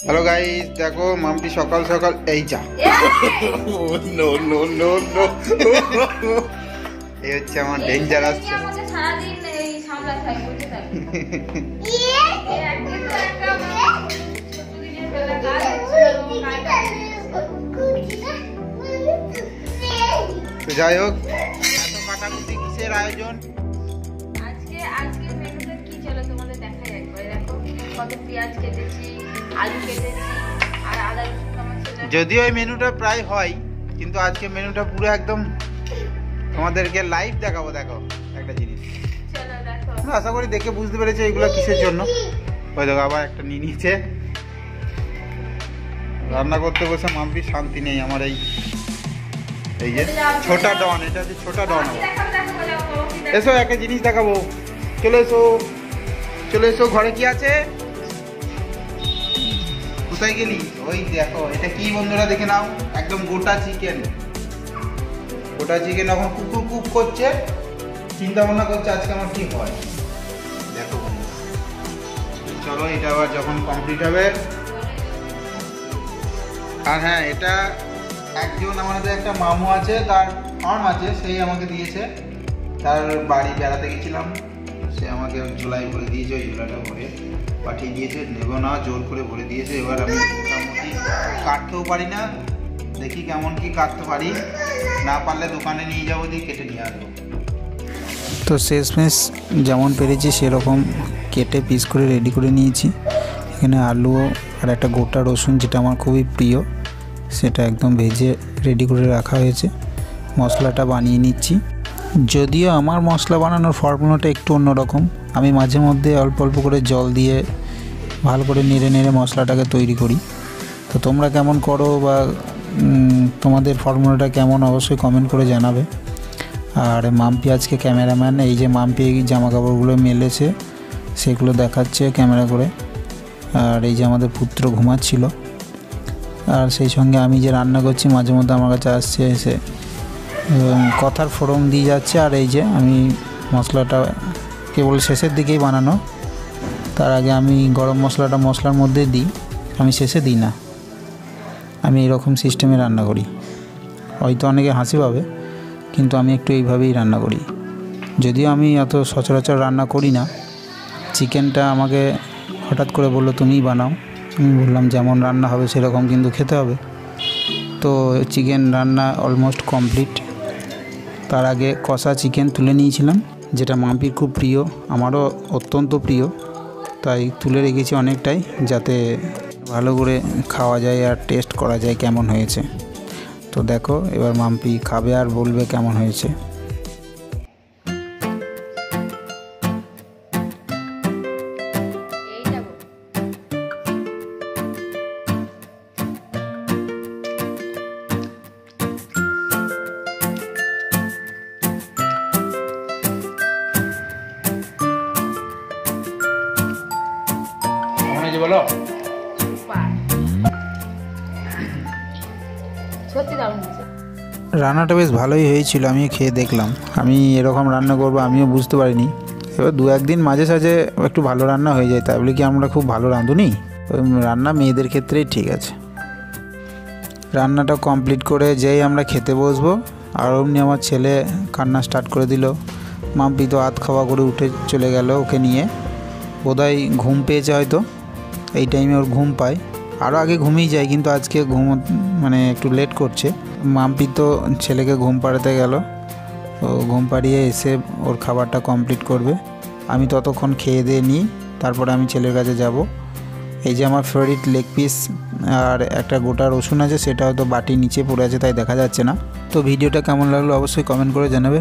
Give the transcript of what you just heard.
Hello guys, দেখো মাম্পি সকাল সকাল এই যা নো নো নো নো এই হচ্ছে আমার ডেঞ্জার আসছে। আমাকে সারা দিন এই সামলাতে হয় বুঝতে পারছো? এই একদিন তো একটা ছোট দিনের বেলা কাজ তো যাই হোক, এত কাটাকুটি কিসের আয়োজন? আজকে মেনুতে কি চলো তোমাদের দেখাই একবার। দেখো কত পেঁয়াজ কেটেছি, আলু কেটেছি আর আদা রসুন টমেটো। যদিও এই মেনুটা প্রায় হয়, কিন্তু আজকে মেনুটা পুরো একদম তোমাদেরকে লাইভ দেখাবো। দেখো একটা জিনিস, চলো দেখো। আশা করি দেখে বুঝতে পেরেছো এগুলো কিসের জন্য। ওই দেখো আবার একটা নিয়ে নিচ্ছে। রান্না করতে বসে মাম্পি শান্তি নেই আমার। এই যে ছোটা ডন, এটা হচ্ছে ছোটা ডন। এসো একটা জিনিস দেখাবো, চলে এসো চলে এসো। ঘরে কি আছে? কোথায় গেলি? ওই দেখো এটা কি বন্ধুরা, দেখে নাও, একদম গোটা চিকেন। গোটা চিকেন এখন কুকুর কুক করছে, চিন্তা ভাবনা করছে আজকে আমার কি হয়। দেখো চলো, এটা আবার যখন কমপ্লিট হবে। আর হ্যাঁ, এটা একজন আমাদের একটা মামু আছে, তার ফার্ম আছে, সেই আমাকে দিয়েছে। তার বাড়ি বেড়াতে গেছিলাম, সে আমাকে ঝোলাই ভরে দিয়েছে, ওই ঝোলাটা ভরে পাঠিয়ে দিয়েছে। নেবো না, জোর করে ভরে দিয়েছে। এবার আমি মোটামুটি কাটতেও পারি না, দেখি কেমন কি কাটতে পারি। না পারলে দোকানে নিয়ে যাবো, দিয়ে কেটে নিয়ে আসবো। তো শেষমেশ যেমন পেরেছি সেরকম কেটে পিস করে রেডি করে নিয়েছি। এখানে আলু আর একটা গোটা রসুন, যেটা আমার খুবই প্রিয়, সেটা একদম ভেজে রেডি করে রাখা হয়েছে। মশলাটা বানিয়ে নিচ্ছি। যদিও আমার মশলা বানানোর ফর্মুলাটা একটু অন্যরকম। আমি মাঝে মধ্যে অল্প অল্প করে জল দিয়ে ভালো করে নেড়ে নেড়ে মশলাটাকে তৈরি করি। তো তোমরা কেমন করো বা তোমাদের ফর্মুলাটা কেমন, অবশ্যই কমেন্ট করে জানাবে। আর মাম্পি আজকে ক্যামেরাম্যান। এই যে মাম্পি জামা কাপড়গুলো মেলেছে, সেগুলো দেখাচ্ছে ক্যামেরা করে। আর এই যে আমাদের পুত্র ঘুমাচ্ছিল। আর সেই সঙ্গে আমি যে রান্না করছি, মাঝে মধ্যে আমার কাছে আসছে, এসে কথার ফোড়ন দিয়ে যাচ্ছে। আর এই যে আমি মশলাটা কেবল শেষের দিকেই বানানো, তার আগে আমি গরম মশলাটা মশলার মধ্যে দিই, আমি শেষে দিই না। আমি এরকম সিস্টেমে রান্না করি। হয়তো অনেকে হাসি পাবে, কিন্তু আমি একটু এইভাবেই রান্না করি। যদিও আমি এত সচরাচর রান্না করি না। চিকেনটা আমাকে হঠাৎ করে বললো তুমিই বানাও। আমি বললাম যেমন রান্না হবে সেরকম কিন্তু খেতে হবে। তো চিকেন রান্না অলমোস্ট কমপ্লিট। তার আগে কষা চিকেন তুলে নিয়েছিলাম, যেটা মাম্পির খুব প্রিয়, আমারও অত্যন্ত প্রিয়। তাই তুলে রেখেছি অনেকটাই, যাতে ভালো করে খাওয়া যায় আর টেস্ট করা যায় কেমন হয়েছে। তো দেখো এবার মাম্পি খাবে আর বলবে কেমন হয়েছে। বলো, সত্যি দারুণ হয়েছে। রান্নাটা বেশ ভালোই হয়েছিল, আমিও খেয়ে দেখলাম। আমি এরকম রান্না করবো আমিও বুঝতে পারিনি। এবার দু একদিন মাঝে সাঝে একটু ভালো রান্না হয়ে যায়, তাই বলে কি আমরা খুব ভালো রাঁধুনি? রান্না মেয়েদের ক্ষেত্রেই ঠিক আছে। রান্নাটা কমপ্লিট করে যেই আমরা খেতে বসবো, আর অমনি আমার ছেলে কান্না স্টার্ট করে দিল। মাম্পি তো হাত খাওয়া করে উঠে চলে গেল ওকে নিয়ে। বোধহয় ঘুম পেয়েছে হয়তো, এই টাইমে ওর ঘুম পায়। আরও আগে ঘুমিয়ে যায়, কিন্তু আজকে মানে একটু লেট করছে। মাম্পি তো ছেলেকে ঘুম পাড়াতে গেল, ও ঘুম পাড়িয়ে এসে ওর খাবারটা কমপ্লিট করবে। আমি ততক্ষণ খেয়ে দিয়ে নিই, তারপরে আমি ছেলের কাছে যাব। এই যে আমার ফেভারিট লেগ পিস আর একটা গোটা রসুন আছে, সেটা হয়তো বাটির নিচে পড়ে আছে, তাই দেখা যাচ্ছে না। তো ভিডিওটা কেমন লাগলো অবশ্যই কমেন্ট করে জানাবে।